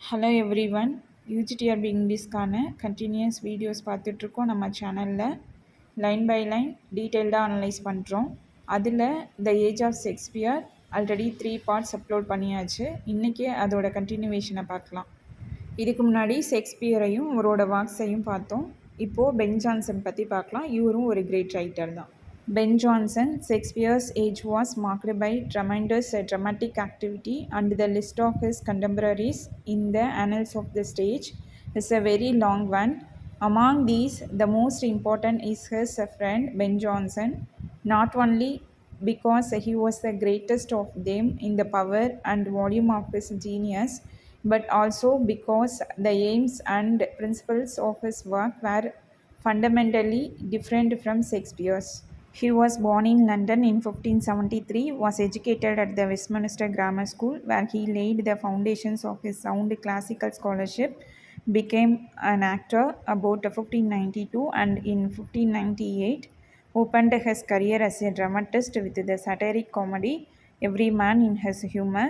Hello everyone. UGTRB இங்கிலீஷ்க்கான continuous videos பார்த்துட்ருக்கோம் நம்ம சேனலில். லைன் பை லைன் டீட்டெயில்டாக அனலைஸ் பண்ணுறோம். அதில் the age of Shakespeare already 3 parts upload பண்ணியாச்சு. இன்றைக்கி அதோட கண்டினியூவேஷனை பார்க்கலாம். இதுக்கு முன்னாடி ஷேக்ஸ்பியரையும் அவரோட வாக்ஸையும் பார்த்தோம். இப்போது பென் ஜான்சன் பற்றி பார்க்கலாம். இவரும் ஒரு கிரேட் ரைட்டர் தான். Ben Jonson, Shakespeare's age was marked by tremendous dramatic activity, and the list of his contemporaries in the annals of the stage is a very long one. Among these, the most important is his friend Ben Jonson, not only because he was the greatest of them in the power and volume of his genius, but also because the aims and principles of his work were fundamentally different from Shakespeare's. He was born in London in 1573, was educated at the Westminster Grammar School, where he laid the foundations of his sound classical scholarship, became an actor about 1592, and in 1598 opened his career as a dramatist with the satiric comedy Every Man in His Humour.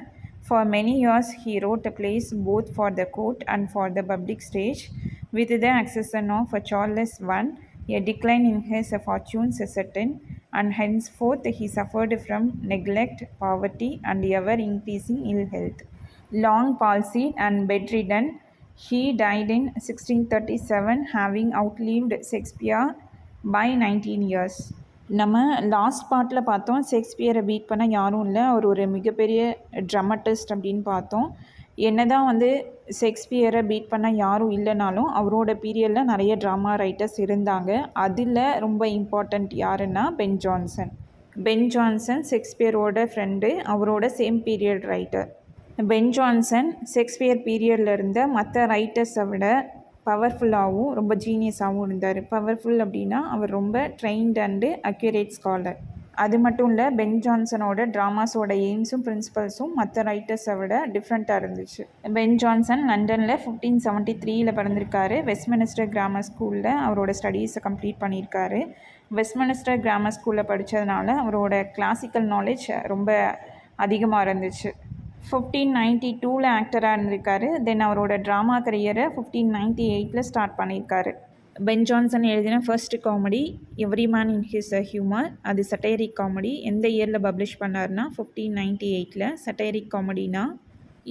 For many years he wrote plays both for the court and for the public stage. With the accession of Charles I, a decline in his fortunes set in, and henceforth he suffered from neglect, poverty, and ever-increasing ill health. Long palsied and bedridden, he died in 1637, having outlived Shakespeare by 19 years. நம்ம last பார்ட்டில் பார்த்தோம், ஷேக்ஸ்பியரை beat பண்ண யாரும் இல்லை, அவர் ஒரு மிகப்பெரிய dramatist அப்படின்னு பார்த்தோம். என்னதான் ஷேக்ஸ்பியரை பீட் பண்ண யாரும் இல்லைனாலும் அவரோட பீரியடில் நிறைய ட்ராமா ரைட்டர்ஸ் இருந்தாங்க. அதில் ரொம்ப இம்பார்ட்டண்ட் யாருன்னா பென் ஜான்சன். பென் ஜான்சன் ஷேக்ஸ்பியரோட ஃப்ரெண்டு, அவரோட same period writer. Ben Jonson Shakespeare பீரியடில் இருந்த மற்ற ரைட்டர்ஸை விட பவர்ஃபுல்லாகவும் ரொம்ப ஜீனியஸாகவும் இருந்தார். பவர்ஃபுல் அப்படின்னா அவர் ரொம்ப ட்ரெயின்ட் அண்டு அக்யூரேட் ஸ்காலர். அது மட்டும் இல்லை, பென் ஜான்சனோட ட்ராமாஸோட எய்ம்ஸும் பிரின்சிபல்ஸும் மற்ற ரைட்டர்ஸை விட டிஃப்ரெண்ட்டாக இருந்துச்சு. பென் ஜான்சன் லண்டனில் 1573 பிறந்திருக்காரு. வெஸ்ட்மினிஸ்டர் கிராமர் ஸ்கூலில் அவரோட ஸ்டடீஸை கம்ப்ளீட் பண்ணியிருக்காரு. வெஸ்ட்மினிஸ்டர் கிராமர் ஸ்கூலில் படித்ததுனால அவரோட கிளாசிக்கல் நாலேஜ் ரொம்ப அதிகமாக இருந்துச்சு. 1592 ஆக்டராக இருந்திருக்காரு. தென் அவரோட ட்ராமா கரியரை 1598 ஸ்டார்ட் பண்ணியிருக்காரு. பென் ஜான்சன் எழுதின first comedy every Man in His humour. அது சட்டைரிக் காமெடி. எந்த இயரில் பப்ளிஷ் பண்ணார்னா 1598. சட்டைரிக் காமெடினா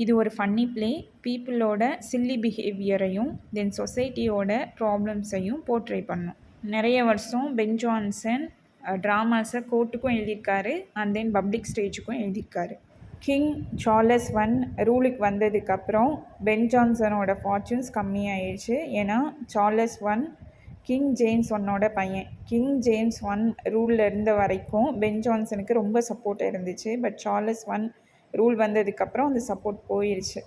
இது ஒரு ஃபன்னி ப்ளே. பீப்புளோட சில்லி பிஹேவியரையும் தென் சொசைட்டியோட ப்ராப்ளம்ஸையும் போர்ட்ரே பண்ணும். நிறைய வருஷம் பென் ஜான்சன் ட்ராமாஸை கோர்ட்டுக்கும் எழுதியிருக்காரு அண்ட் தென் பப்ளிக் ஸ்டேஜுக்கும் எழுதியிருக்காரு. கிங் சார்லஸ் I ரூலுக்கு வந்ததுக்கப்புறம் பென் ஜான்சனோட ஃபார்ச்சூன்ஸ் கம்மியாயிடுச்சு. ஏன்னா Charles I king James I பையன். கிங் ஜேம்ஸ் I ரூலில் இருந்த வரைக்கும் பென் ஜான்சனுக்கு ரொம்ப சப்போர்ட் இருந்துச்சு. பட் சார்லஸ் I ரூல் வந்ததுக்கப்புறம் அந்த சப்போர்ட் போயிடுச்சு.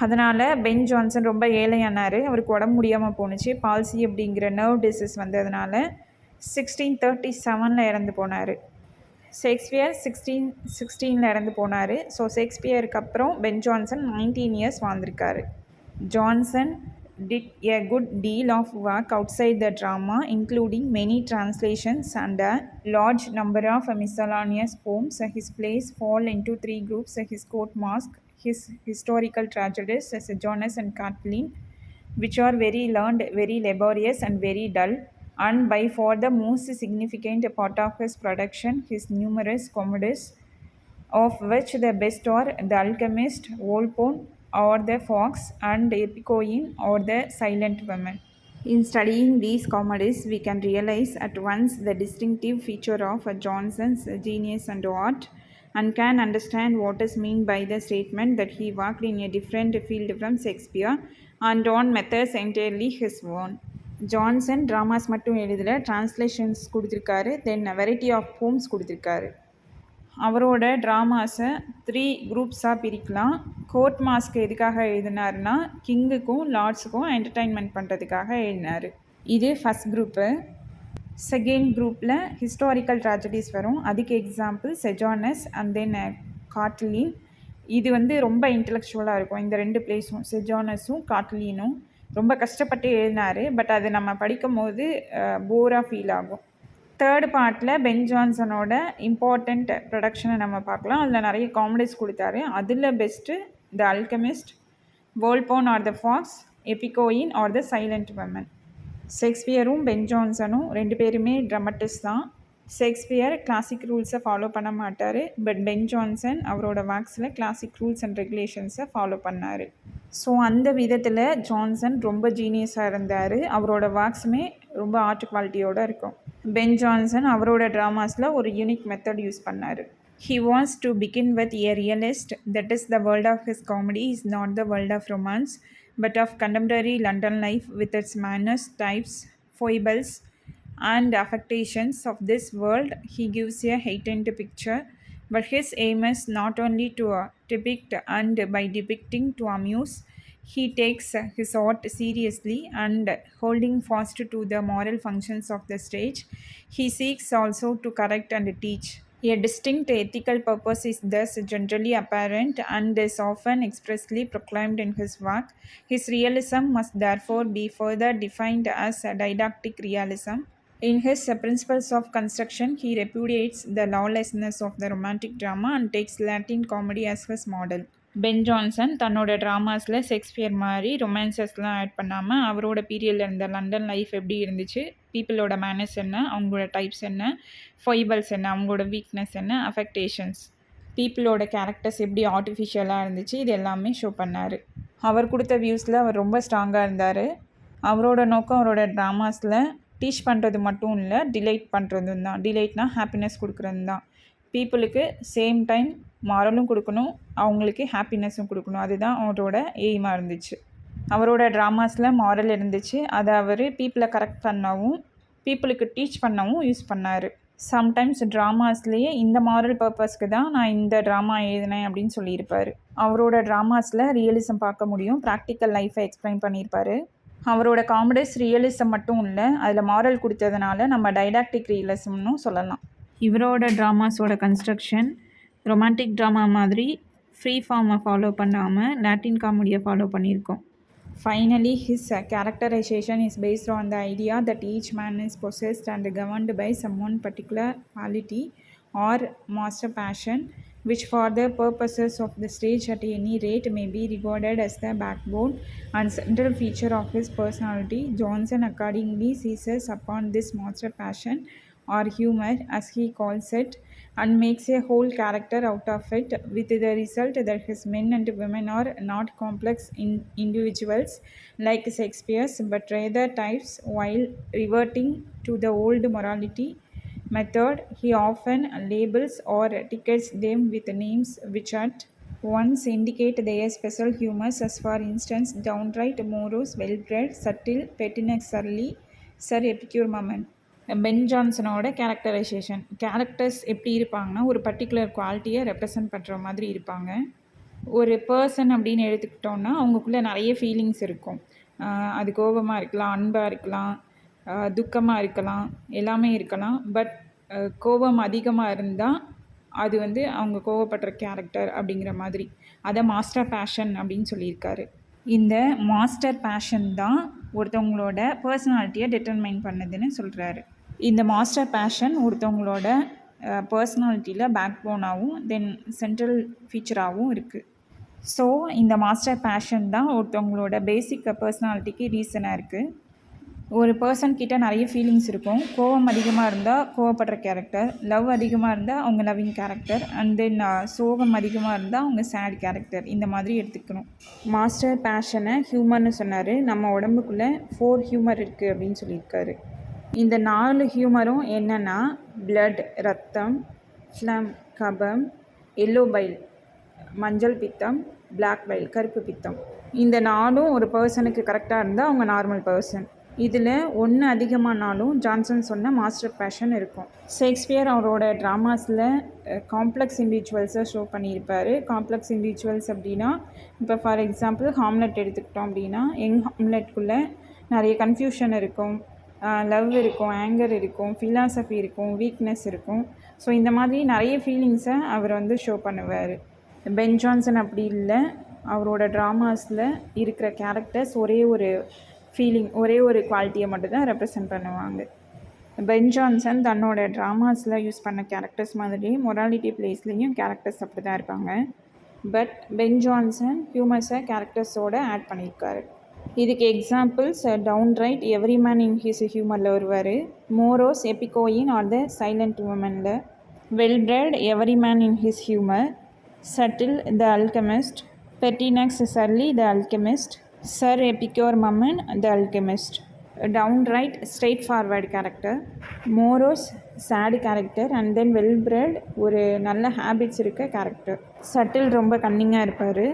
அதனால் பென் ஜான்சன் ரொம்ப ஏழையானார். அவருக்கு உடம்பு முடியாமல் போணுச்சு. பால்சி அப்படிங்கிற நர்வ் டிசீஸ் வந்ததுனால 1637 இறந்து போனார். ஷேக்ஸ்பியர் 1616 இறந்து போனார். ஸோ ஷேக்ஸ்பியருக்கு அப்புறம் பென் ஜான்சன் 19 இயர்ஸ் வாழ்ந்திருக்காரு. Jonson did a good deal of work outside the drama, including many translations and a large number of miscellaneous poems. His plays fall into 3 groups: his court masque, his historical tragedies, Sejanus and Catiline, which are very learned, very laborious, and very dull. And by far the most significant part of his production, his numerous comedies, of which the best are The Alchemist, Volpone, or The Fox, and Epicoene, or The Silent Women. In studying these comedies, we can realize at once the distinctive feature of Johnson's genius and art, and can understand what is meant by the statement that he worked in a different field from Shakespeare and on methods entirely his own. Johnson dramas மட்டும் எழுதலை, translations கொடுத்துருக்காரு. தென் variety of poems கொடுத்துருக்காரு. அவரோட ட்ராமாஸை 3 குரூப்ஸாக பிரிக்கலாம். Court mask எதுக்காக எழுதினார்னா கிங்குக்கும் லார்ட்ஸுக்கும் entertainment பண்ணுறதுக்காக எழுதினார். இது ஃபஸ்ட் குரூப்பு. செகண்ட் குரூப்பில் ஹிஸ்டாரிக்கல் ட்ராஜடிஸ் வரும். அதுக்கு எக்ஸாம்பிள் செஜானஸ் அண்ட் தென் காட்லின். இது ரொம்ப இன்டலெக்சுவலாக இருக்கும். இந்த 2 பிளேஸும் செஜானஸும் காட்லினும் ரொம்ப கஷ்டப்பட்டு எழுதினார். பட் அது நம்ம படிக்கும் போது போராக ஃபீல் ஆகும். தேர்ட் பார்ட்டில் பென் ஜான்சனோட இம்பார்ட்டண்ட் ப்ரொடக்ஷனை நம்ம பார்க்கலாம். அதில் நிறைய காமெடிஸ் கொடுத்தாரு. அதில் best the Alchemist, Volpone or the Fox, Epicoene or the Silent women. ஷேக்ஸ்பியரும் பென் ஜான்சனும் 2 பேருமே ட்ரமட்டிஸ்ட் தான். ஷேக்ஸ்பியர் கிளாசிக் ரூல்ஸை ஃபாலோ பண்ண மாட்டார். பட் பென் ஜான்சன் அவரோட ஒர்க்ஸில் கிளாசிக் ரூல்ஸ் அண்ட் ரெகுலேஷன்ஸை ஃபாலோ பண்ணார். ஸோ அந்த விதத்தில் ஜான்சன் ரொம்ப ஜீனியஸாக இருந்தார். அவரோட ஒர்க்ஸுமே ரொம்ப ஆர்ட் குவாலிட்டியோடு இருக்கும். பென் ஜான்சன் அவரோட ட்ராமாஸில் ஒரு யூனிக் மெத்தட் யூஸ் பண்ணார். He wants to begin with a realist, that is, the world of his comedy is not the world of romance, but of contemporary London life with its manners, types, foibles, and affectations of this world. He gives a heightened picture, but his aim is not only to depict and by depicting to amuse. He takes his art seriously and holding fast to the moral functions of the stage. He seeks also to correct and teach. A distinct ethical purpose is thus generally apparent and is often expressly proclaimed in his work. His realism must therefore be further defined as a didactic realism. In his principles of construction, he repudiates the lawlessness of the romantic drama and takes Latin comedy as his model. Ben Jonson தன்னோட ட்ராமாஸில் Shakespeare மாதிரி ரொமான்சஸ்லாம் add பண்ணாமல் அவரோட பீரியடில் இருந்த London life எப்படி இருந்துச்சு, பீப்புளோட மேனர்ஸ் என்ன, அவங்களோட டைப்ஸ் என்ன, ஃபொய்பல்ஸ் என்ன, அவங்களோட வீக்னஸ் என்ன, அஃபெக்டேஷன்ஸ், பீப்புளோட கேரக்டர்ஸ் எப்படி ஆர்டிஃபிஷியலாக இருந்துச்சு, இது எல்லாமே ஷோ பண்ணார். அவர் கொடுத்த வியூஸில் அவர் ரொம்ப ஸ்ட்ராங்காக இருந்தார். அவரோட நோக்கம் அவரோட ட்ராமாஸில் டீச் பண்ணுறது மட்டும் இல்லை, டிலைட் பண்ணுறதும் தான். டிலைட்னா ஹாப்பினஸ் கொடுக்குறது தான். பீப்புளுக்கு சேம் டைம் மாரலும் கொடுக்கணும், அவங்களுக்கு ஹாப்பினஸும் கொடுக்கணும். அதுதான் அவரோட எய்மாக இருந்துச்சு. அவரோட ட்ராமாஸில் மாரல் இருந்துச்சு. அதை அவர் பீப்புளை கரெக்ட் பண்ணவும் பீப்புளுக்கு டீச் பண்ணவும் யூஸ் பண்ணார். சம்டைம்ஸ் ட்ராமாஸ்லேயே இந்த மாரல் பர்பஸ்க்கு தான் நான் இந்த ட்ராமா எழுதினேன் அப்படின்னு சொல்லியிருப்பார். அவரோட ட்ராமாஸில் ரியலிசம் பார்க்க முடியும், ப்ராக்டிக்கல் லைஃப்பை எக்ஸ்பிளைன் பண்ணியிருப்பார். அவரோட காமெடிஸ் ரியலிசம் மட்டும் இல்லை, அதில் மாரல் கொடுத்ததுனால நம்ம டைடாக்டிக் ரியலிசம்னு சொல்லலாம். இவரோட ட்ராமாஸோட கன்ஸ்ட்ரக்ஷன் ரொமான்டிக் ட்ராமா மாதிரி ஃப்ரீ ஃபார்மை ஃபாலோ பண்ணாமல் லாட்டின் காமெடியை ஃபாலோ பண்ணியிருக்கோம். Finally, his characterization is based on the idea that each man is possessed and governed by some one particular quality or master passion, which for the purposes of the stage at any rate may be regarded as the backbone and central feature of his personality. Johnson accordingly seizes upon this master passion or humor, as he calls it, and makes a whole character out of it, with the result that his men and women are not complex individuals like Shakespeare's, but rather types. While reverting to the old morality method, he often labels or etiquettes them with names which at once indicate their special humors, as for instance downright morose, well-bred, subtle, pertinaciously, Sir Epicure Mammon. Ben ஜான்சனோட characters எப்படி இருப்பாங்கன்னா, ஒரு particular குவாலிட்டியை represent பண்ணுற மாதிரி இருப்பாங்க. ஒரு person அப்படின்னு எடுத்துக்கிட்டோன்னா அவங்களுக்குள்ளே நிறைய ஃபீலிங்ஸ் இருக்கும். அது கோபமாக இருக்கலாம், அன்பாக இருக்கலாம், துக்கமாக இருக்கலாம், எல்லாமே இருக்கலாம். பட் கோபம் அதிகமாக இருந்தால் அது அவங்க கோவப்படுற கேரக்டர் அப்படிங்கிற மாதிரி. அதை மாஸ்டர் பேஷன் அப்படின்னு சொல்லியிருக்காரு. இந்த மாஸ்டர் பேஷன் தான் ஒருத்தவங்களோட பர்சனாலிட்டியை டிட்டர்மைன் பண்ணுதுன்னு சொல்கிறாரு. இந்த மாஸ்டர் பேஷன் ஒருத்தவங்களோட பர்சனாலிட்டியில் பேக் போனாகவும் தென் சென்ட்ரல் ஃபீச்சராகவும் இருக்குது. ஸோ இந்த மாஸ்டர் பேஷன் தான் ஒருத்தவங்களோட பேசிக் பர்சனாலிட்டிக்கு ரீசனாக இருக்குது. ஒரு பர்சன் கிட்ட நிறைய ஃபீலிங்ஸ் இருக்கும். கோவம் அதிகமாக இருந்தால் கோவப்படுற கேரக்டர், லவ் அதிகமாக இருந்தால் அவங்க லவ்விங் கேரக்டர், அண்ட் தென் சோகம் அதிகமாக இருந்தால் அவங்க சேட் கேரக்டர். இந்த மாதிரி எடுத்துக்கணும். மாஸ்டர் பேஷனை ஹியூமர்னு சொன்னார். நம்ம உடம்புக்குள்ளே 4 ஹியூமர் இருக்குது அப்படின்னு சொல்லியிருக்காரு. இந்த 4 ஹியூமரும் என்னென்னா பிளட் ரத்தம், ஃப்ளம் கபம், எல்லோ பைல் மஞ்சள் பித்தம், பிளாக் பைல் கருப்பு பித்தம். இந்த 4ம் ஒரு பர்சனுக்கு கரெக்டாக இருந்தால் அவங்க நார்மல் பர்சன். இதில் ஒன்று அதிகமானாலும் ஜான்சன் சொன்ன மாஸ்டர் பேஷன் இருக்கும். ஷேக்ஸ்பியர் அவரோட ட்ராமாஸில் காம்ப்ளெக்ஸ் இண்டிவிஜுவல்ஸை ஷோ பண்ணியிருப்பார். காம்ப்ளெக்ஸ் இண்டிவிஜுவல்ஸ் அப்படின்னா, இப்போ ஃபார் எக்ஸாம்பிள் ஹாம்லெட் எடுத்துக்கிட்டோம் அப்படின்னா, ஹாம்லெட்குள்ளே நிறைய கன்ஃபியூஷன் இருக்கும், லவ் இருக்கும், ஆங்கர் இருக்கும், ஃபிலாசபி இருக்கும், வீக்னஸ் இருக்கும். ஸோ இந்த மாதிரி நிறைய ஃபீலிங்ஸை அவர் ஷோ பண்ணுவார். பென் ஜான்சன் அப்படி இல்லை. அவரோட ட்ராமாஸில் இருக்கிற கேரக்டர்ஸ் ஒரே ஒரு ஃபீலிங், ஒரே ஒரு குவாலிட்டியை மட்டும்தான் ரெப்ரசன்ட் பண்ணுவாங்க. பென் ஜான்சன் தன்னோட ட்ராமாஸில் யூஸ் பண்ண கேரக்டர்ஸ் மாதிரி மொராலிட்டி பிளேஸ்லேயும் கேரக்டர்ஸ் அப்படி தான் இருப்பாங்க. பட் பென் ஜான்சன் ஹியூமர்ஸை கேரக்டர்ஸோடு ஆட் பண்ணியிருக்காரு. இதுக்கு examples Downright Every Man in His ஹியூமரில் வருவார், Morose Epicoene or the Silent உமனில், Wellbred Every Man in His Humour, Subtle the Alchemist, Pertinax Surly the Alchemist, Sir Epicure Mammon the Alchemist. Downright straightforward character, Morose sad character, and then Wellbred ஒரு நல்ல habits இருக்க character. Subtle ரொம்ப கன்னிங்காக இருப்பார்,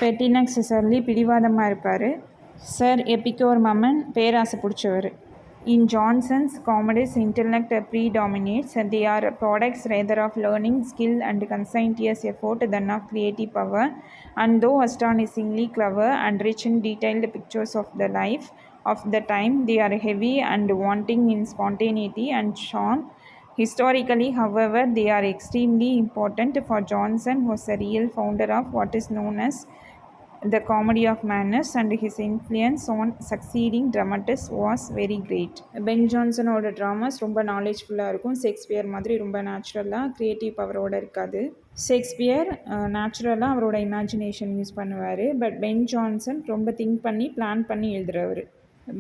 பெர்டினக்ஸ் surely பிடிவாதமாக இருப்பார், sir Epicure மம்மன் பேராசை பிடிச்சவர். In Johnson's comedies, intellect predominates. They are products rather of learning, skill, and conscientious effort than of creative power. And though astonishingly clever and rich in detailed pictures of the life of the time, they are heavy and wanting in spontaneity and charm. Historically, however, they are extremely important, for Johnson was a real founder of what is known as the comedy of manners, and his influence on succeeding dramatists was very great. Ben ஜான்சனோட dramas ரொம்ப நாலேஜ்ஃபுல்லாக இருக்கும். Shakespeare மாதிரி ரொம்ப நேச்சுரலாக creative பவரோடு இருக்காது. Shakespeare நேச்சுரலாக அவரோட இமேஜினேஷன் யூஸ் பண்ணுவார், பட் பென் ஜான்சன் ரொம்ப திங்க் பண்ணி பிளான் பண்ணி எழுதுகிறவர்.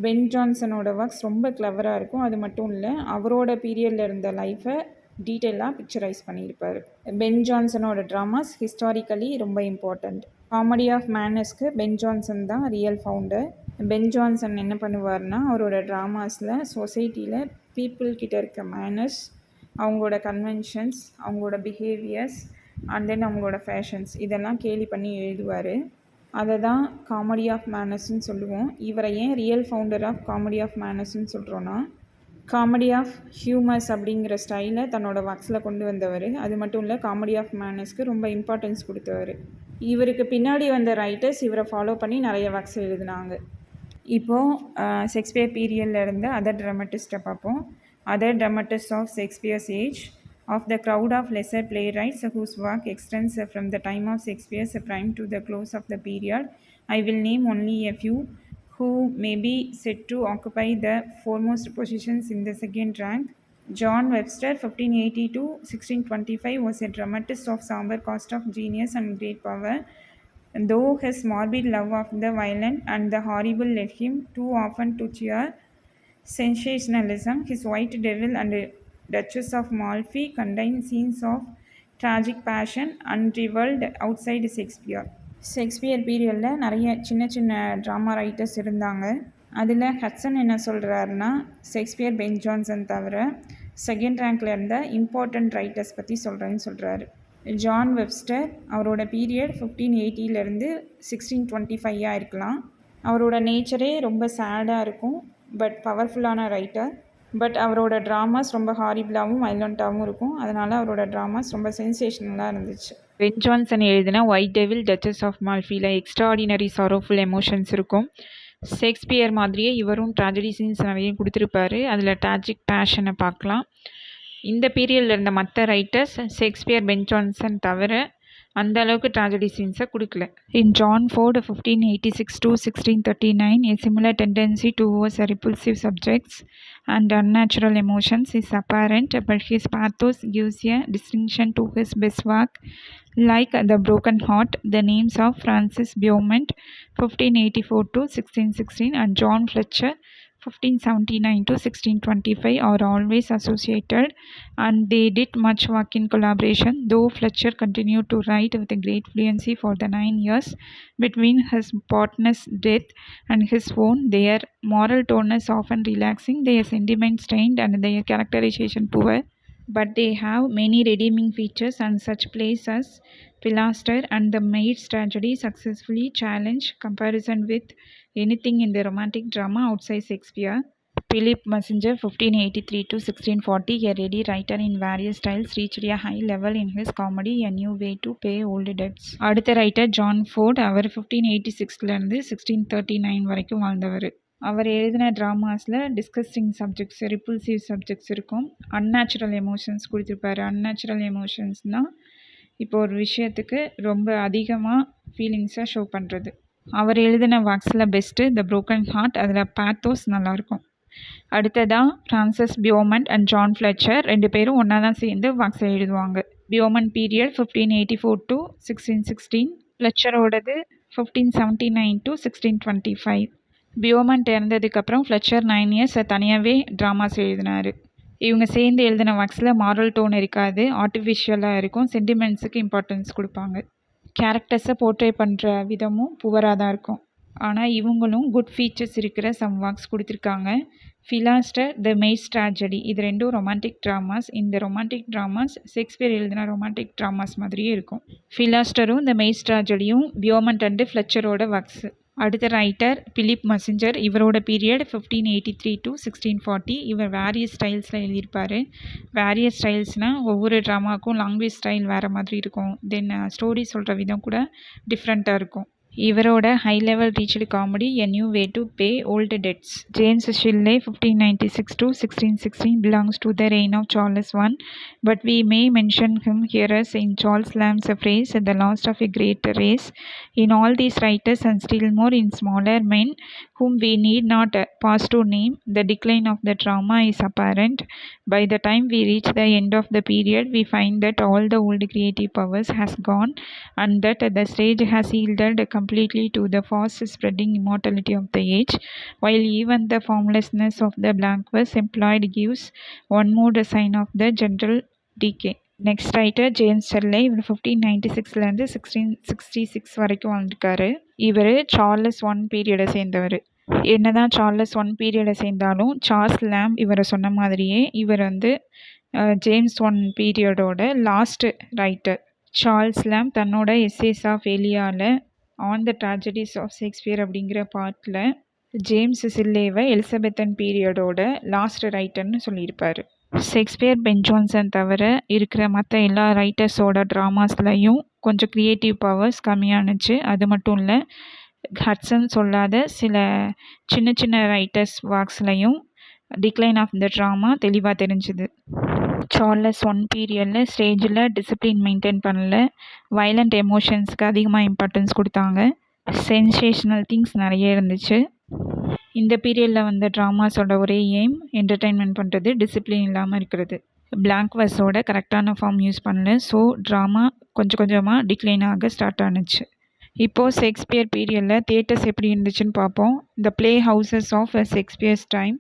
பென் ஜான்சனோட ஒர்க்ஸ் ரொம்ப கிளவராக இருக்கும். அது மட்டும் இல்லை, அவரோட பீரியடில் இருந்த லைஃப்பை டீட்டெயிலாக பிக்சரைஸ் பண்ணியிருப்பார். பென் ஜான்சனோட ட்ராமாஸ் ஹிஸ்டாரிக்கலி ரொம்ப இம்பார்ட்டண்ட். காமெடி ஆஃப் மேனர்ஸ்க்கு பென் ஜான்சன் தான் ரியல் ஃபவுண்டர். பென் ஜான்சன் என்ன பண்ணுவார்னா, அவரோட ட்ராமாஸில் சொசைட்டியில் பீப்புள்கிட்ட இருக்க மேனர்ஸ், அவங்களோட கன்வென்ஷன்ஸ், அவங்களோட பிஹேவியர்ஸ், அண்ட் தென் அவங்களோட ஃபேஷன்ஸ் இதெல்லாம் கேலி பண்ணி எழுதுவார். அதை தான் காமெடி ஆஃப் மேனர்ஸ்ன்னு சொல்லுவோம். இவரை ஏன் real founder of comedy of மேனர்ஸ்ன்னு சொல்கிறோன்னா, காமெடி ஆஃப் ஹியூமர்ஸ் அப்படிங்கிற ஸ்டைலை தன்னோட ஒர்க்ஸில் கொண்டு வந்தவர். அது மட்டும் இல்லை, காமெடி ஆஃப் மேனர்ஸ்க்கு ரொம்ப இம்பார்ட்டன்ஸ் கொடுத்தவர். இவருக்கு பின்னாடி வந்த ரைட்டர்ஸ் இவரை ஃபாலோ பண்ணி நிறைய ஒர்க்ஸ் எழுதினாங்க. இப்போது ஷேக்ஸ்பியர் பீரியடில் இருந்த அதர் ட்ராமட்டிஸ்ட்டை பார்ப்போம். Other dramatist of Shakespeare's age. Of the crowd of lesser playwrights whose work extends from the time of Shakespeare's prime to the close of the period, I will name only a few who may be said to occupy the foremost positions in the second rank. John Webster, 1580 to 1625, was a dramatist of somber cast of genius and great power. Though his morbid love of the violent and the horrible led him too often to cheer sensationalism, his White Devil and Duchess of Malfi contain scenes of tragic passion unrivaled outside Shakespeare. Shakespeare பீரியடில் நிறைய சின்ன சின்ன drama writers இருந்தாங்க. அதில் ஹட்சன் என்ன சொல்கிறாருன்னா, Shakespeare pen Johnson தவிர second ரேங்கில் இருந்த இம்பார்ட்டண்ட் ரைட்டர்ஸ் பற்றி சொல்கிறாரு. ஜான் வெப்ஸ்டர், அவரோட பீரியட் 1580 1625 இருக்கலாம். அவரோட நேச்சரே ரொம்ப சேடாக இருக்கும், பட் பவர்ஃபுல்லான ரைட்டர். பட் அவரோட ட்ராமாஸ் ரொம்ப ஹாரிபிளாகவும் வைலண்ட்டாகவும் இருக்கும். அதனால் அவரோட ட்ராமாஸ் ரொம்ப சென்சேஷனலாக இருந்துச்சு. பென் ஜான்சன் எழுதின ஒயிட் டெவில், டச்சஸ் ஆஃப் மால்ஃபியில் எக்ஸ்ட்ராடினரி சாரோஃபுல் எமோஷன்ஸ் இருக்கும். ஷேக்ஸ்பியர் மாதிரியே இவரும் ட்ராஜடி சீன்ஸ் நிறைய கொடுத்துருப்பாரு. அதில் ட்ராஜிக் பேஷனை பார்க்கலாம். இந்த பீரியடில் இருந்த மற்ற ரைட்டர்ஸ் ஷேக்ஸ்பியர் பென் ஜான்சன் தவிர அந்த அளவுக்கு ட்ராஜடி சீன்ஸை கொடுக்கல. இன் John Ford 1586 to 1639, a similar tendency towards repulsive subjects and unnatural emotions is apparent, but his pathos gives a distinction to his best work, like The Broken Heart. The names of Francis Beaumont 1584 to 1616 and John Fletcher 1579 to 1625 are always associated, and they did much work in collaboration, though Fletcher continued to write with great fluency for the 9 years between his partner's death and his own. Their moral tone is often relaxing, their sentiment strained, and their characterization poor, but they have many redeeming features, and such plays as Philoster and The Maid's Tragedy successfully challenge comparison with anything in the romantic drama outside Shakespeare. Philip Messenger 1583 to 1640, a ready writer in various styles, reached a high level in his comedy, A New Way to Pay Old Debts. அடுத்த writer John fort. அவர் 1586 1639 வரைக்கும் வாழ்ந்தவர். அவர் எழுதின ட்ராமாஸில் disgusting subjects, ரிப்புல்சிவ் subjects இருக்கும். Unnatural emotions கொடுத்துருப்பாரு. Unnatural எமோஷன்ஸ்னால் இப்போ ஒரு விஷயத்துக்கு ரொம்ப அதிகமாக ஃபீலிங்ஸை ஷோ பண்ணுறது. அவர் எழுதின ஒர்க்ஸில் பெஸ்ட்டு த ப்ரோக்கன் ஹார்ட். அதில் பேத்தோஸ் நல்லாயிருக்கும். அடுத்ததாக ஃப்ரான்சிஸ் பியோமண்ட் அண்ட் ஜான் ஃப்ளெச்சர் 2 பேரும் ஒன்றா தான் சேர்ந்து ஒர்க்ஸை எழுதுவாங்க. பியோமன் பீரியட் 1584 to 1616. ஃப்ளெச்சரோடது 1579 to 1625. பியோமன்ட் இறந்ததுக்கப்புறம் ஃப்ளெச்சர் 9 இயர்ஸ் தனியாகவே ட்ராமாஸ் எழுதினார். இவங்க சேர்ந்து எழுதின ஒர்க்ஸில் மாரல் டோன் இருக்காது, ஆர்டிஃபிஷியலாக இருக்கும், சென்டிமெண்ட்ஸுக்கு இம்பார்ட்டன்ஸ் கொடுப்பாங்க. கேரக்டர்ஸை போர்ட்ரே பண்ணுற விதமும் புவராக தான் இருக்கும். ஆனால் இவங்களும் குட் ஃபீச்சர்ஸ் இருக்கிற சம் ஒர்க்ஸ் கொடுத்துருக்காங்க. ஃபிலாஸ்டர், த மெய்ஸ் ட்ராஜடி, இது ரெண்டும் ரொமான்டிக் ட்ராமாஸ். இந்த ரொமான்டிக் ட்ராமாஸ் ஷேக்ஸ்பியர் எழுதின ரொமான்டிக் ட்ராமாஸ் மாதிரியே இருக்கும். ஃபிலாஸ்டரும் த மெய்ஸ் ட்ராஜடியும் பியோமண்ட் அண்டு ஃப்ளெச்சரோட ஒர்க்ஸு. அடுத்த ரைட்டர் பிலிப் மெசஞ்சர். இவரோட பீரியட் 1583 to 1640. இவர் வேரியஸ் ஸ்டைல்ஸில் எழுதியிருப்பார். வேரியஸ் ஸ்டைல்ஸ்னால் ஒவ்வொரு ட்ராமாவுக்கும் லாங்குவேஜ் ஸ்டைல் வேறு மாதிரி இருக்கும். தென் ஸ்டோரி சொல்கிற விதம் கூட டிஃப்ரெண்ட்டாக இருக்கும். இவரோட high level reached comedy A New Way to Pay Old Debts. James Shirley 1596 to 1616 belongs to the reign of Charles I, but we may mention him here as in Charles Lamb's phrase, the last of a great race. In all these writers, and still more in smaller men, whom we need not pause to name, the decline of the drama is apparent. By the time we reach the end of the period, we find that all the old creative powers has gone, and that the stage has yielded completely to the fast spreading immortality of the age, while even the formlessness of the blank verse employed gives one more sign of the general decay. Next writer James Shirley. இவர் 1596 1666 வரைக்கும் வாழ்ந்துருக்காரு. இவர் Charles one பீரியடை சேர்ந்தவர். என்னதான் Charles one பீரியடை சேர்ந்தாலும் Charles lamp இவரை சொன்ன மாதிரியே இவர் ஜேம்ஸ் ஒன் பீரியடோட லாஸ்ட் ரைட்டர். சார்ல்ஸ் லேம்ப் தன்னோட எஸ்ஸேஸ் ஆஃப் எலியாவில் on the tragedies of Shakespeare அப்படிங்கிற பார்ட்டில் ஜேம்ஸ் ஷில்லேவை எலிசபெத்தன் பீரியடோட லாஸ்ட் ரைட்டர்னு சொல்லியிருப்பார். ஷேக்ஸ்பியர், பென் ஜான்சன் தவிர இருக்கிற மற்ற எல்லா ரைட்டர்ஸோட ட்ராமாஸ்லையும் கொஞ்சம் க்ரியேட்டிவ் பவர்ஸ் கம்மியானுச்சு. அது மட்டும் இல்லை, ஹட்சன் சொல்லாத சில சின்ன சின்ன ரைட்டர்ஸ் ஒர்க்ஸ்லையும் டிக்ளைன் ஆஃப் த ட்ராமா தெளிவாக தெரிஞ்சுது. சார்லஸ் ஒன் பீரியடில் ஸ்டேஜில் டிசிப்ளின் மெயின்டைன் பண்ணல, வயலண்ட் எமோஷன்ஸ்க்கு அதிகமாக இம்பார்ட்டன்ஸ் கொடுத்தாங்க, சென்சேஷனல் திங்ஸ் நிறைய இருந்துச்சு. இந்த பீரியடில் வந்த ட்ராமாஸோட ஒரே எய்ம் என்டர்டெயின்மெண்ட் பண்ணுறது, டிசிப்ளின் இல்லாமல் இருக்கிறது. பிளாங்க் வர்ஸோட கரெக்டான ஃபார்ம் யூஸ் பண்ணல, ஸோ ட்ராமா கொஞ்சம் கொஞ்சமாக டிக்ளைன் ஆக ஸ்டார்ட் ஆனுச்சு. இப்போது ஷேக்ஸ்பியர் பீரியடில் தியேட்டர்ஸ் எப்படி இருந்துச்சுன்னு பார்ப்போம். The play houses of Shakespeare's time.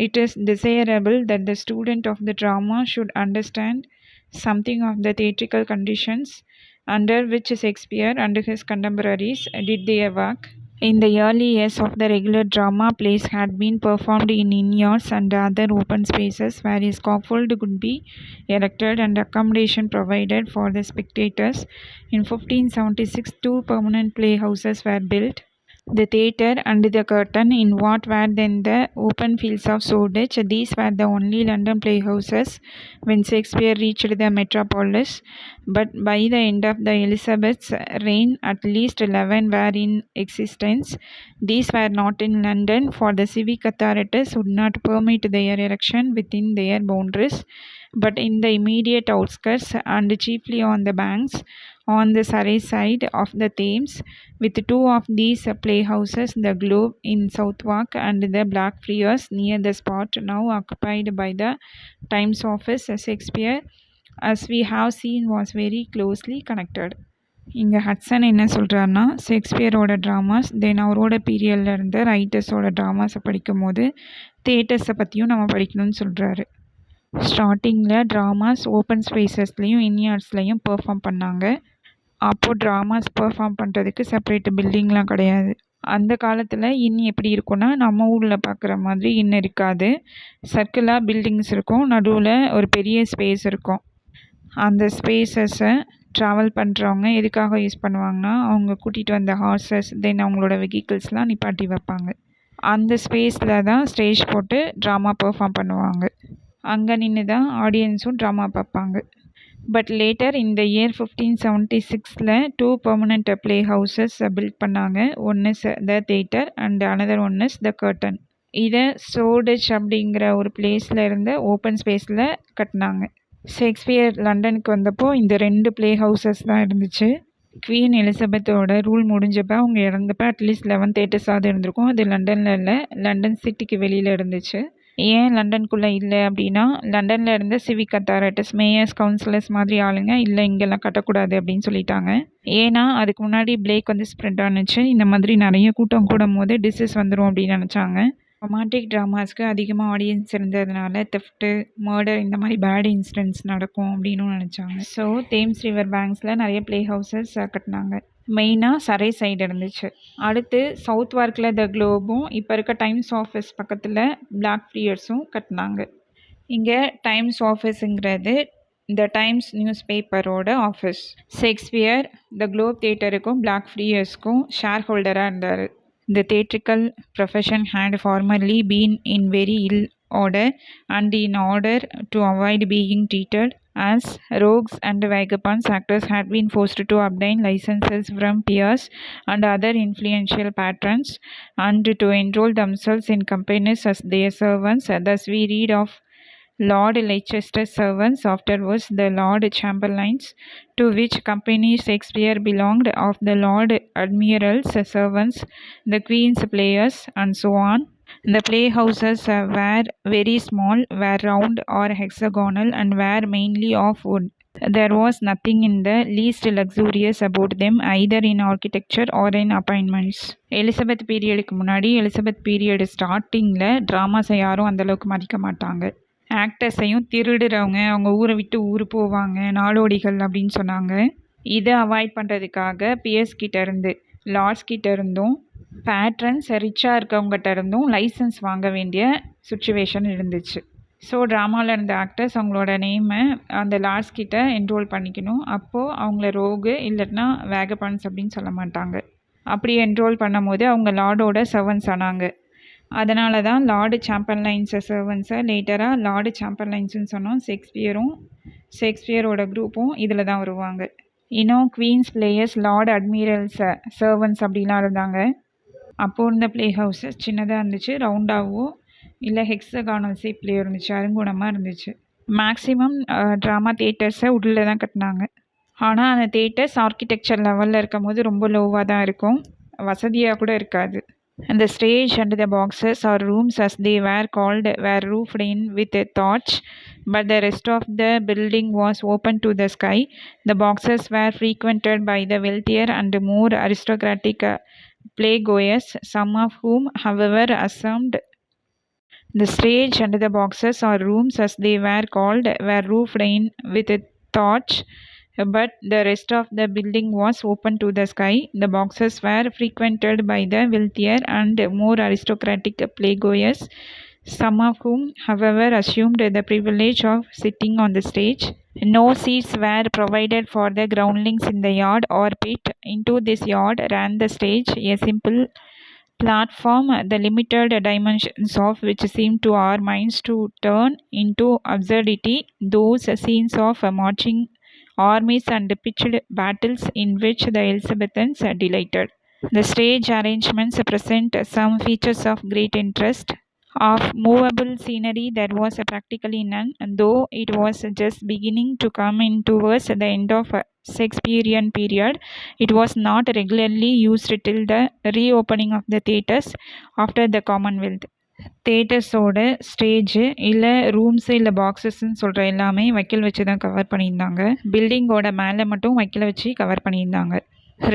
It is desirable that the student of the drama should understand something of the theatrical conditions under which Shakespeare and his contemporaries did their work. In the early years of the regular drama, plays had been performed in inn-yards and other open spaces where a scaffold could be erected and accommodation provided for the spectators. In 1576, 2 permanent playhouses were built. The theatre and the curtain in what were then the open fields of Shoreditch. These were the only London playhouses when Shakespeare reached the metropolis, but by the end of the Elizabeth's reign at least 11 were in existence. These were not in London, for the civic authorities would not permit their erection within their boundaries, but in the immediate outskirts and chiefly on the banks on the Surrey side of the Thames. With 2 of these playhouses, the Globe in Southwark and the Blackfriars near the spot now occupied by the Times office, Shakespeare, as we have seen, was very closely connected. இங்கே ஹட்சன் என்ன சொல்கிறாருன்னா, ஷேக்ஸ்பியரோட dramas தென் அவரோட பீரியடில் இருந்த ரைட்டர்ஸோட ட்ராமாஸை படிக்கும் போது தியேட்டர்ஸை பற்றியும் நம்ம படிக்கணும்னு சொல்கிறாரு. ஸ்டார்டிங்கில் ட்ராமாஸ் ஓப்பன் ஸ்பேசஸ்லேயும் இன்யார்ட்ஸ்லையும் பெர்ஃபார்ம் பண்ணாங்க. அப்போது ட்ராமாஸ் பெர்ஃபார்ம் பண்ணுறதுக்கு செப்பரேட் பில்டிங்லாம் கிடையாது. அந்த காலத்தில் இன் எப்படி இருக்குன்னா, நம்ம ஊரில் பார்க்குற மாதிரி இன் இருக்காது. சர்க்கிளாக பில்டிங்ஸ் இருக்கும், நடுவில் ஒரு பெரிய ஸ்பேஸ் இருக்கும். அந்த ஸ்பேசஸை ட்ராவல் பண்ணுறவங்க எதுக்காக யூஸ் பண்ணுவாங்கன்னா, அவங்க கூட்டிகிட்டு வந்த ஹார்சஸ் தென் அவங்களோட வெஹிக்கிள்ஸ்லாம் நிப்பாட்டி வைப்பாங்க. அந்த ஸ்பேஸில் தான் ஸ்டேஜ் போட்டு ட்ராமா பெர்ஃபார்ம் பண்ணுவாங்க. அங்கே நின்று தான் ஆடியன்ஸும் ட்ராமா பார்ப்பாங்க. பட் லேட்டர் இந்த இயர் 1576ல் 2 பெர்மனண்ட் ப்ளே ஹவுசஸ் பில்ட் பண்ணாங்க. One is the Theatre and another one is the Curtain. இதை ஷோர்டிச் அப்படிங்கிற ஒரு பிளேஸில் இருந்த ஓப்பன் ஸ்பேஸில் கட்டினாங்க. ஷேக்ஸ்பியர் லண்டனுக்கு வந்தப்போ இந்த 2 ப்ளே ஹவுசஸ் தான் இருந்துச்சு. குவீன் எலிசபெத்தோட ரூல் முடிஞ்சப்போ அவங்க இறந்தப்போ அட்லீஸ்ட் 11 தேட்டர்ஸாவது இருந்திருக்கும். அது லண்டனில் இல்லை, லண்டன் சிட்டிக்கு வெளியில் இருந்துச்சு. ஏன் லண்டனுக்குள்ளே இல்லை அப்படின்னா, லண்டனில் இருந்த சிவிக் அத்தாரிட்டிஸ், மேயர்ஸ், கவுன்சிலர்ஸ் மாதிரி ஆளுங்க இல்லை இங்கெல்லாம் கட்டக்கூடாது அப்படின்னு சொல்லிட்டாங்க. ஏன்னா அதுக்கு முன்னாடி பிளேக் வந்து ஸ்ப்ரெட் ஆனுச்சு. இந்த மாதிரி நிறைய கூட்டம் கூடும் போது டிசீஸ் வந்துடும் அப்படின்னு நினச்சாங்க. ரொமான்டிக் ட்ராமாஸ்க்கு அதிகமாக ஆடியன்ஸ் இருந்ததுனால தெஃப்ட்டு, மர்டர் இந்த மாதிரி பேட் இன்சிடென்ட்ஸ் நடக்கும் அப்படின்னு நினச்சாங்க. ஸோ தேம்ஸ் ரிவர் பேங்க்ஸில் நிறைய ப்ளே ஹவுசஸ் கட்டினாங்க. மெயினாக சரை சைடு இருந்துச்சு. அடுத்து சவுத் வார்க்கில் த குளோபும் இப்போ இருக்க டைம்ஸ் ஆஃபீஸ் பக்கத்தில் பிளாக் ஃப்ரீயர்ஸும் கட்டினாங்க. இங்கே டைம்ஸ் ஆஃபீஸுங்கிறது த டைம்ஸ் நியூஸ் பேப்பரோட ஆஃபீஸ். ஷேக்ஸ்பியர் த குளோப் தியேட்டருக்கும் பிளாக் ஃப்ரீயர்ஸ்க்கும் ஷேர் ஹோல்டராக இருந்தார். The theatrical profession had formerly been in very ill order, and in order to avoid being treated as rogues and vagabonds, actors had been forced to obtain licenses from peers and other influential patrons, and to enroll themselves in companies as their servants. Thus we read of Lord Leicester's servants, afterwards the Lord Chamberlains, to which company Shakespeare belonged, of the Lord Admiral's servants, the Queen's players, and so on. The playhouses were very small, were round or hexagonal, and were mainly of wood. There was nothing in the least luxurious about them, either in architecture or in appointments. Elizabeth பீரியடுக்கு முன்னாடி Elizabeth period ஸ்டார்டிங்கில் ட்ராமாஸை யாரும் அந்தளவுக்கு மதிக்க மாட்டாங்க. ஆக்டர்ஸையும் திருடுறவங்க, அவங்க ஊரை விட்டு ஊர் போவாங்க, நாடோடிகள் அப்படின்னு சொன்னாங்க. இதை அவாய்ட் பண்ணுறதுக்காக பியர்ஸ் கிட்ட இருந்து, லார்ட்ஸ் கிட்ட இருந்தும், பேட்ரன்ஸ் ரிச்சாக இருக்கவங்ககிட்ட இருந்தும் லைசன்ஸ் வாங்க வேண்டிய சுச்சுவேஷன் இருந்துச்சு. ஸோ ட்ராமாவில் இருந்த ஆக்டர்ஸ் அவங்களோட நேமை அந்த லார்ட்ஸ் கிட்ட என்ரோல் பண்ணிக்கணும். அப்போது அவங்கள ரோகு இல்லைன்னா வேகபான்ஸ் அப்படின்னு சொல்ல மாட்டாங்க. அப்படி என்ரோல் பண்ணும்போது அவங்க லார்டோட சர்வன்ஸ் ஆனாங்க. அதனால தான் லார்டு சாம்பர்லைன்ஸை சர்வன்ஸை லேட்டராக லார்டு சாம்பர்லைன்ஸ்னு சொன்னோம். ஷேக்ஸ்பியரோட குரூப்பும் இதில் தான் வருவாங்க. இன்னும் குவீன்ஸ் பிளேயர்ஸ், லார்டு அட்மிரல்ஸை சர்வன்ஸ் அப்படிலாம் இருந்தாங்க. அப்போது இருந்த ப்ளே ஹவுஸஸ் சின்னதாக இருந்துச்சு, ரவுண்டாகவோ இல்லை ஹெக்ஸகானல் ஷேப்லேயோ இருந்துச்சு, அருங்குணமாக இருந்துச்சு. மேக்ஸிமம் ட்ராமா தியேட்டர்ஸை உட்டில் தான் கட்டினாங்க. ஆனால் அந்த தியேட்டர்ஸ் ஆர்கிடெக்சர் லெவலில் இருக்கும் போது ரொம்ப லோவாக தான் இருக்கும், வசதியாக கூட இருக்காது. And the stage and the boxes or rooms as they were called were roofed in with a thatch, but the rest of the building was open to the sky. The boxes were frequented by the wealthier and more aristocratic playgoers, some of whom, however, assumed the stage and the boxes or rooms as they were called were roofed in with a thatch, but the rest of the building was open to the sky. The boxes were frequented by the wealthier and more aristocratic playgoers, some of whom, however, assumed the privilege of sitting on the stage. No seats were provided for the groundlings in the yard or pit. Into this yard ran the stage, a simple platform, the limited dimensions of which seemed to our minds to turn into absurdity those scenes of marching armies and pitched battles in which the Elizabethans delighted. The stage arrangements present some features of great interest. Of movable scenery there was practically none, though it was just beginning to come in towards the end of Shakespearean period. It was not regularly used till the reopening of the theatres after the Commonwealth. தேட்டர்ஸோட stage இல்லை rooms இல்லை பாக்ஸஸ்ன்னு சொல்கிற எல்லாமே வைக்கல் வச்சு தான் cover பண்ணியிருந்தாங்க. பில்டிங்கோட மேலே மட்டும் வைக்கல வச்சு கவர் பண்ணியிருந்தாங்க.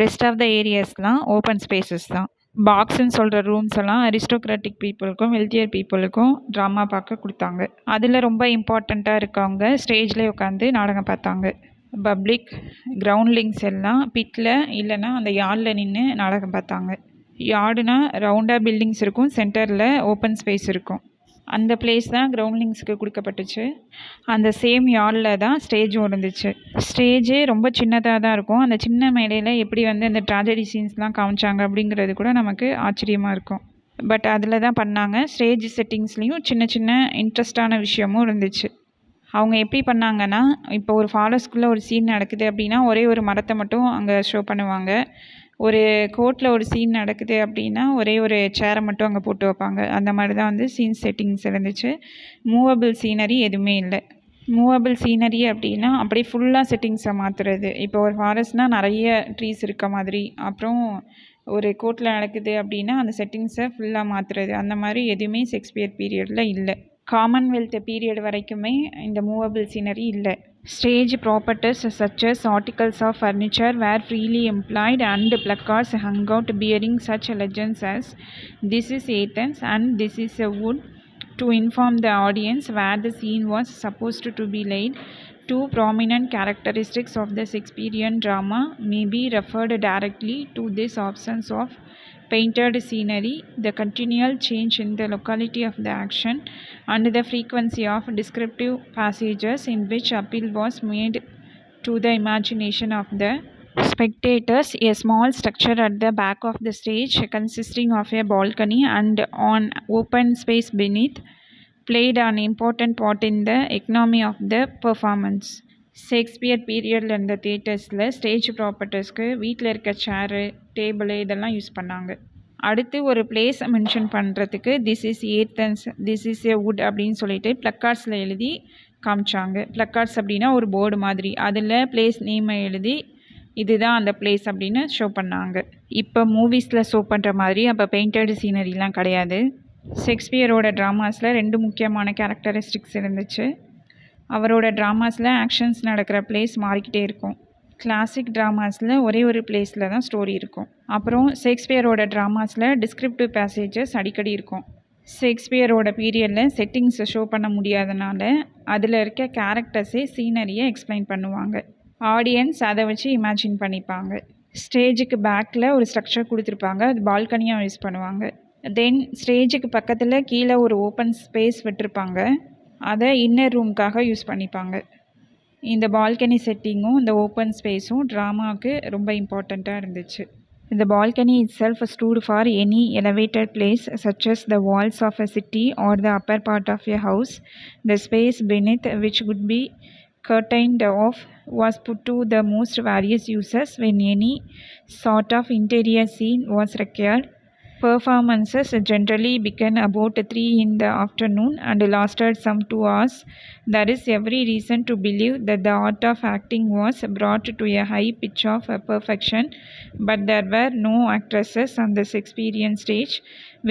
ரெஸ்ட் ஆஃப் த ஏரியாஸ்லாம் ஓப்பன் ஸ்பேசஸ் தான். பாக்ஸுன்னு சொல்கிற ரூம்ஸ் எல்லாம் அரிஸ்டோக்ராட்டிக் பீப்புளுக்கும் வெல்த்தியர் பீப்புளுக்கும் ட்ராமா பார்க்க கொடுத்தாங்க. அதில் ரொம்ப இம்பார்ட்டண்ட்டாக இருக்கவங்க ஸ்டேஜ்லேயே உட்காந்து நாடகம் பார்த்தாங்க. பப்ளிக் கிரவுண்ட்லிங்ஸ் எல்லாம் பிட்டில் இல்லைன்னா அந்த யார்டில் நின்று நாடகம் பார்த்தாங்க. யார்டுனா ரவுண்டாக பில்டிங்ஸ் இருக்கும், சென்டரில் ஓப்பன் ஸ்பேஸ் இருக்கும். அந்த பிளேஸ் தான் கிரவுண்ட்லிங்ஸுக்கு கொடுக்கப்பட்டுச்சு. அந்த சேம் யார்டில் தான் ஸ்டேஜும் இருந்துச்சு. ஸ்டேஜே ரொம்ப சின்னதாக தான் இருக்கும். அந்த சின்ன மேடையில் எப்படி வந்து அந்த ட்ராஜடி சீன்ஸ்லாம் காமிச்சாங்க அப்படிங்கிறது கூட நமக்கு ஆச்சரியமாக இருக்கும். பட் அதில் தான் பண்ணாங்க. ஸ்டேஜ் செட்டிங்ஸ்லேயும் சின்ன சின்ன இன்ட்ரெஸ்டான விஷயமும் இருந்துச்சு. அவங்க எப்படி பண்ணாங்கன்னா, இப்போ ஒரு ஃபாரஸ்ட்குள்ளே ஒரு சீன் நடக்குது அப்படின்னா ஒரே ஒரு மரத்தை மட்டும் அங்கே ஷோ பண்ணுவாங்க. ஒரு கோர்ட்டில் ஒரு சீன் நடக்குது அப்படின்னா ஒரே ஒரு சேரை மட்டும் அங்கே போட்டு வைப்பாங்க. அந்த மாதிரி தான் வந்து சீன் செட்டிங்ஸ் இருந்துச்சு. மூவபிள் சீனரி எதுவுமே இல்லை. மூவபிள் சீனரி அப்படின்னா அப்படியே ஃபுல்லாக செட்டிங்ஸை மாற்றுறது. இப்போ ஒரு ஃபாரஸ்ட்னால் நிறைய ட்ரீஸ் இருக்க மாதிரி, அப்புறம் ஒரு கோர்ட்டில் நடக்குது அப்படின்னா அந்த செட்டிங்ஸை ஃபுல்லாக மாற்றுறது, அந்த மாதிரி எதுவுமே ஷேக்ஸ்பியர் பீரியடில் இல்லை. காமன்வெல்த் பீரியட் வரைக்குமே இந்த மூவபிள் சீனரி இல்லை. Stage properties such as articles of furniture were freely employed and placards hung out bearing such legends as "This is Athens" and "This is a wood" to inform the audience where the scene was supposed to be laid. Two prominent characteristics of the Shakespearean drama may be referred directly to this absence of painted scenery, the continual change in the locality of the action, and the frequency of descriptive passages in which appeal was made to the imagination of the spectators. A small structure at the back of the stage, consisting of a balcony and an open space beneath, played an important part in the economy of the performance. Shakespeare பீரியடில் இருந்த தியேட்டர்ஸில் stage ப்ராப்பர்ட்டிஸ்க்கு வீட்டில் இருக்க சேரு, table இதெல்லாம் use பண்ணாங்க. அடுத்து ஒரு place mention பண்ணுறதுக்கு "this is Athens", "this is a would" அப்படின்னு சொல்லிட்டு ப்ளக்கார்ட்ஸில் எழுதி காமிச்சாங்க. ப்ளக்கார்ட்ஸ் அப்படின்னா ஒரு போர்டு மாதிரி, அதில் பிளேஸ் நேமை எழுதி இதுதான் அந்த பிளேஸ் அப்படின்னு ஷோ பண்ணாங்க. இப்போ மூவிஸில் ஷோ பண்ணுற மாதிரி அப்போ பெயிண்டட் சீனரிலாம் கிடையாது. ஷேக்ஸ்பியரோட ட்ராமாஸில் 2 முக்கியமான கேரக்டரிஸ்டிக்ஸ் இருந்துச்சு. அவரோட ட்ராமாஸில் ஆக்ஷன்ஸ் நடக்கிற பிளேஸ் மாறிக்கிட்டே இருக்கும். கிளாசிக் ட்ராமாஸில் ஒரே ஒரு பிளேஸில் தான் ஸ்டோரி இருக்கும். அப்புறம் ஷேக்ஸ்பியரோட ட்ராமாஸில் டிஸ்கிரிப்டிவ் பேசேஜஸ் அடிக்கடி இருக்கும். ஷேக்ஸ்பியரோட பீரியடில் செட்டிங்ஸை ஷோ பண்ண முடியாதனால அதில் இருக்க கேரக்டர்ஸே சீனரியை எக்ஸ்பிளைன் பண்ணுவாங்க. ஆடியன்ஸ் அதை வச்சு இமேஜின் பண்ணிப்பாங்க. ஸ்டேஜுக்கு பேக்கில் ஒரு ஸ்ட்ரக்சர் கொடுத்துருப்பாங்க, அது பால்கனியாக யூஸ் பண்ணுவாங்க. தென் ஸ்டேஜுக்கு பக்கத்தில் கீழே ஒரு ஓப்பன் ஸ்பேஸ் விட்டுருப்பாங்க, அதை இன்னர் ரூமுக்காக யூஸ் பண்ணிப்பாங்க. இந்த பால்கனி செட்டிங்கும் இந்த ஓப்பன் ஸ்பேஸும் ட்ராமாவுக்கு ரொம்ப இம்பார்ட்டண்ட்டாக இருந்துச்சு. The balcony itself stood for any elevated place such as the walls of a city or the upper part of a house. The space beneath, which could be curtained off, was put to the most various uses when any sort of interior scene was required. Performances generally began about 3 in the afternoon and lasted some 2 hours. There is every reason to believe that the art of acting was brought to a high pitch of perfection, but there were no actresses on the Shakespearean stage,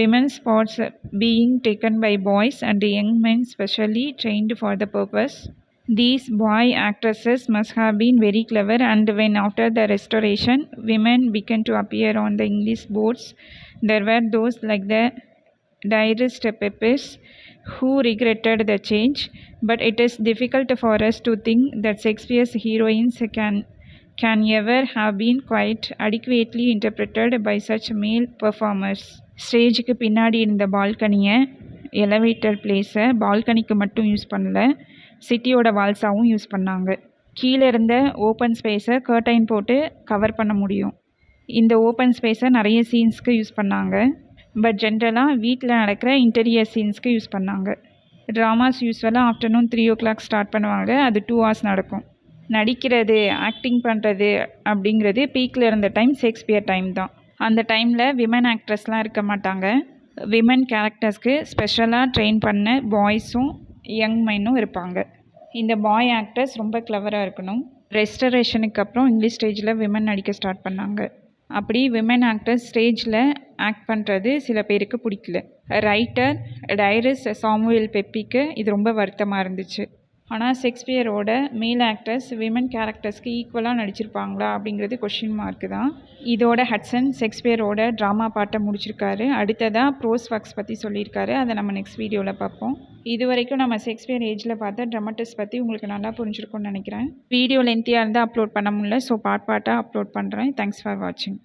women's parts being taken by boys and young men specially trained for the purpose. These boy actresses must have been very clever, and when after the restoration women began to appear on the English boards, there were those like the diarist Pepys who regretted the change. But it is difficult for us to think that Shakespeare's heroines can ever have been quite adequately interpreted by such male performers. ஸ்டேஜுக்கு பின்னாடி இருந்த பால்கனியை, elevator பிளேஸை பால்கனிக்கு மட்டும் use பண்ணல, சிட்டியோட வால்ஸாகவும் use பண்ணாங்க. கீழே இருந்த open ஸ்பேஸை கர்டைன் போட்டு கவர் பண்ண முடியும். இந்த ஓப்பன் ஸ்பேஸை நிறைய சீன்ஸ்க்கு யூஸ் பண்ணாங்க. பட் ஜென்ரலாக வீட்டில் நடக்கிற இன்டீரியர் சீன்ஸ்க்கு யூஸ் பண்ணாங்க. ட்ராமாஸ் யூஸ்வலாக ஆஃப்டர்நூன் 3 o'clock ஸ்டார்ட் பண்ணுவாங்க. அது 2 hours நடக்கும். நடிக்கிறது, ஆக்டிங் பண்ணுறது அப்படிங்கிறது பீக்கில் இருந்த டைம் ஷேக்ஸ்பியர் டைம் தான். அந்த டைமில் விமன் ஆக்ட்ரஸ்லாம் இருக்க மாட்டாங்க. விமன் கேரக்டர்ஸ்க்கு ஸ்பெஷலாக ட்ரெயின் பண்ண பாய்ஸும் யங் மென்னும் இருப்பாங்க. இந்த பாய் ஆக்டர்ஸ் ரொம்ப கிளவராக இருக்கணும். ரெஸ்டரேஷனுக்கு அப்புறம் இங்கிலீஷ் ஸ்டேஜில் விமன் நடிக்க ஸ்டார்ட் பண்ணாங்க. அப்படி விமன் ஆக்டர்ஸ் ஸ்டேஜில் ஆக்ட் பண்ணுறது சில பேருக்கு பிடிக்கல. ரைட்டர் டைரிஸ் சாமுவேல் பெப்பிக்கு இது ரொம்ப வருத்தமாக இருந்துச்சு. ஆனால் ஷேக்ஸ்பியரோட மேல் ஆக்டர்ஸ் விமன் கேரக்டர்ஸ்க்கு ஈக்குவலாக நடிச்சிருப்பாங்களா அப்படிங்கிறது கொஷின் மார்க்கு தான். இதோட ஹட்சன் ஷேக்ஸ்பியரோட ட்ராமா பாட்டை முடிச்சிருக்காரு. அடுத்ததாக ப்ரோஸ் ஒர்க்ஸ் பற்றி சொல்லியிருக்காரு. அதை நம்ம நெக்ஸ்ட் வீடியோவில் பார்ப்போம். இது வரைக்கும் நம்ம ஷேக்ஸ்பியர் ஏஜில் பார்த்த ட்ராமாட்டிஸ்ட் பற்றி உங்களுக்கு நல்லா புரிஞ்சிருக்கும்னு நினைக்கிறேன். வீடியோ லென்த்தியாக இருந்தால் அப்லோட் பண்ண முடியல, ஸோ பார்ட்டாக அப்லோட் பண்ணுறேன். தேங்க்ஸ் ஃபார் வாட்சிங்.